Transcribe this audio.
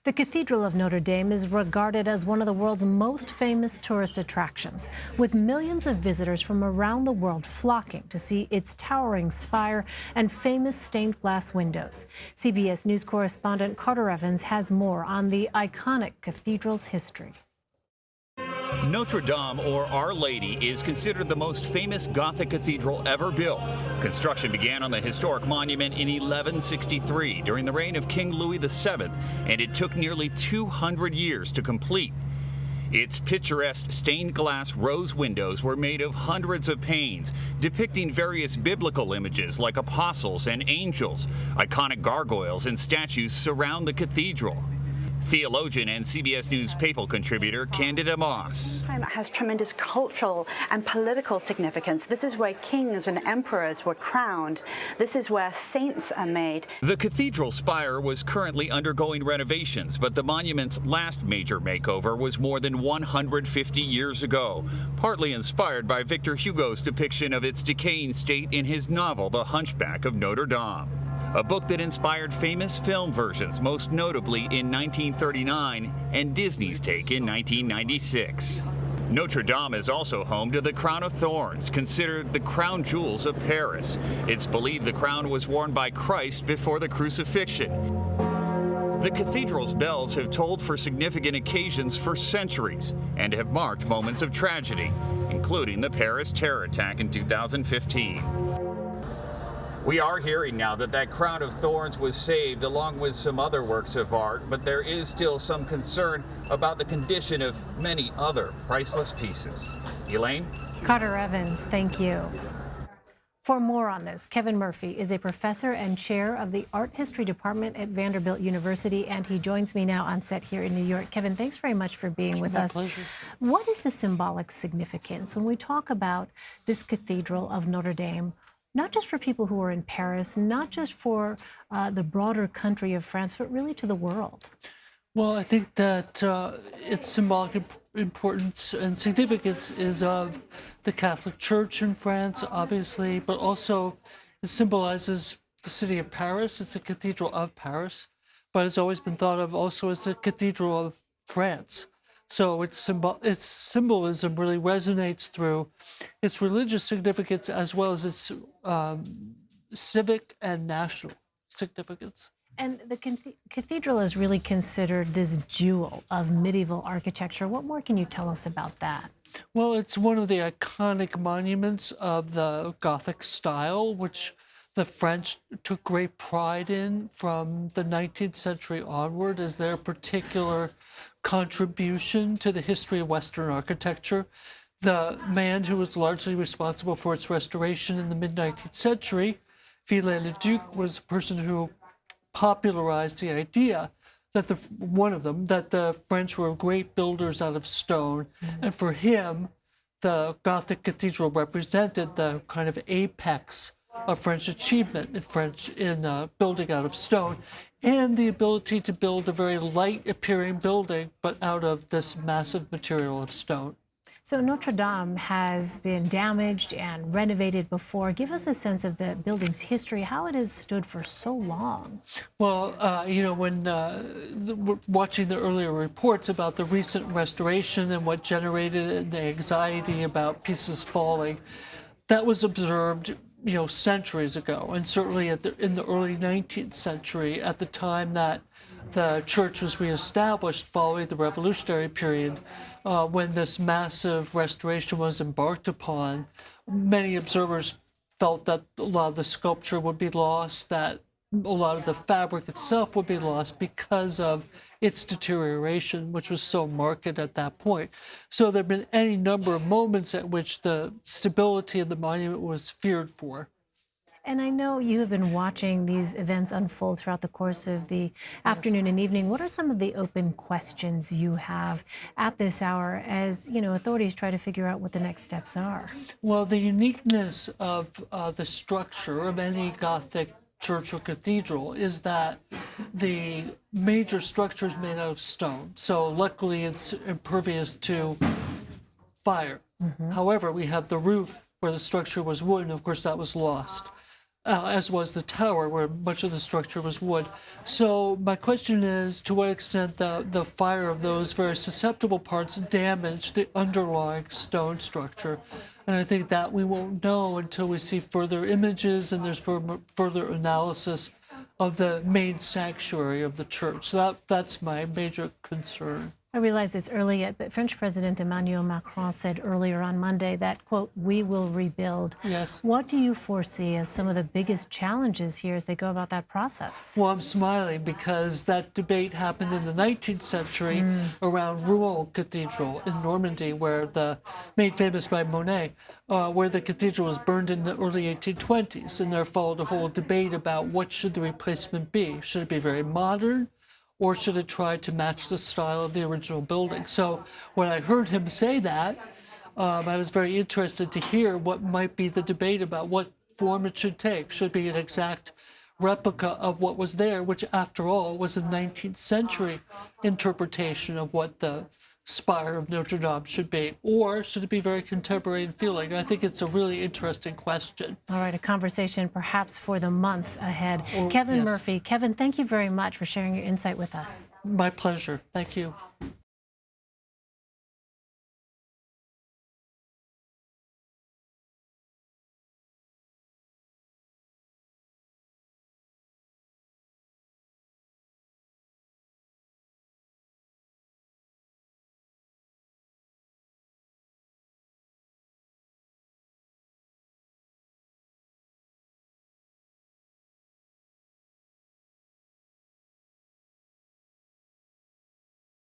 The Cathedral of Notre Dame is regarded as one of the world's most famous tourist attractions, with millions of visitors from around the world flocking to see its towering spire and famous stained glass windows. CBS News correspondent Carter Evans has more on the iconic cathedral's history. Notre Dame, or Our Lady, is considered the most famous Gothic cathedral ever built. Construction began on the historic monument in 1163 during the reign of King Louis VII, and it took nearly 200 years to complete. Its picturesque stained glass rose windows were made of hundreds of panes, depicting various biblical images like apostles and angels. Iconic gargoyles and statues surround the cathedral. Theologian and CBS News papal contributor Candida Moss. It has tremendous cultural and political significance. This is where kings and emperors were crowned. This is where saints are made. The cathedral spire was currently undergoing renovations, but the monument's last major makeover was more than 150 years ago, partly inspired by Victor Hugo's depiction of its decaying state in his novel The Hunchback of Notre Dame, a book that inspired famous film versions, most notably in 1939 and Disney's take in 1996. Notre Dame is also home to the Crown of Thorns, considered the crown jewels of Paris. It's believed the crown was worn by Christ before the crucifixion. The cathedral's bells have tolled for significant occasions for centuries and have marked moments of tragedy, including the Paris terror attack in 2015. We are hearing now that Crown of Thorns was saved along with some other works of art, but there is still some concern about the condition of many other priceless pieces. Elaine? Carter Evans, thank you. For more on this, Kevin Murphy is a professor and chair of the Art History Department at Vanderbilt University, and he joins me now on set here in New York. Kevin, thanks very much for being with us. Pleasure. What is the symbolic significance when we talk about this Cathedral of Notre Dame? Not just for people who are in Paris, not just for the broader country of France, but really to the world. Well, I think that its symbolic importance and significance is of the Catholic Church in France, obviously, but also it symbolizes the city of Paris. It's the Cathedral of Paris, but it's always been thought of also as the Cathedral of France. So its symbolism really resonates through its religious significance as well as its civic and national significance. And the cathedral is really considered this jewel of medieval architecture. What more can you tell us about that? Well, it's one of the iconic monuments of the Gothic style, which the French took great pride in from the 19th century onward as their particular contribution to the history of Western architecture. The man who was largely responsible for its restoration in the mid-19th century, Viollet-le-Duc, was a person who popularized the idea that the French were great builders out of stone, and for him, the Gothic cathedral represented the kind of apex of French achievement in building out of stone, and the ability to build a very light-appearing building, but out of this massive material of stone. So Notre Dame has been damaged and renovated before. Give us a sense of the building's history, how it has stood for so long. Well, when watching the earlier reports about the recent restoration and what generated the anxiety about pieces falling, that was observed centuries ago, and certainly in the early 19th century, at the time that the church was reestablished following the Revolutionary period, when this massive restoration was embarked upon, many observers felt that a lot of the sculpture would be lost, that a lot of the fabric itself would be lost because of its deterioration, which was so marked at that point. So there have been any number of moments at which the stability of the monument was feared for. And I know you have been watching these events unfold throughout the course of the afternoon and evening. What are some of the open questions you have at this hour as, authorities try to figure out what the next steps are? Well, the uniqueness of the structure of any Gothic church or cathedral is that the major structure is made out of stone. So luckily it's impervious to fire. However, we have the roof where the structure was wood, and of course that was lost. as was the tower, where much of the structure was wood. So my question is, to what extent the fire of those very susceptible parts damaged the underlying stone structure? And I think that we won't know until we see further images and there's further analysis of the main sanctuary of the church. So that's my major concern. I realize it's early yet, but French President Emmanuel Macron said earlier on Monday that, quote, we will rebuild. Yes. What do you foresee as some of the biggest challenges here as they go about that process? Well, I'm smiling because that debate happened in the 19th century around Rouen Cathedral in Normandy, made famous by Monet, where the cathedral was burned in the early 1820s. And there followed a whole debate about what should the replacement be. Should it be very modern? Or should it try to match the style of the original building? So when I heard him say that, I was very interested to hear what might be the debate about what form it should take. Should it be an exact replica of what was there, which after all was a 19th century interpretation of what the spire of Notre Dame should be, or should it be very contemporary in feeling? I think it's a really interesting question. All right, a conversation perhaps for the months ahead. Kevin yes. Murphy. Kevin, thank you very much for sharing your insight with us. My pleasure. Thank you.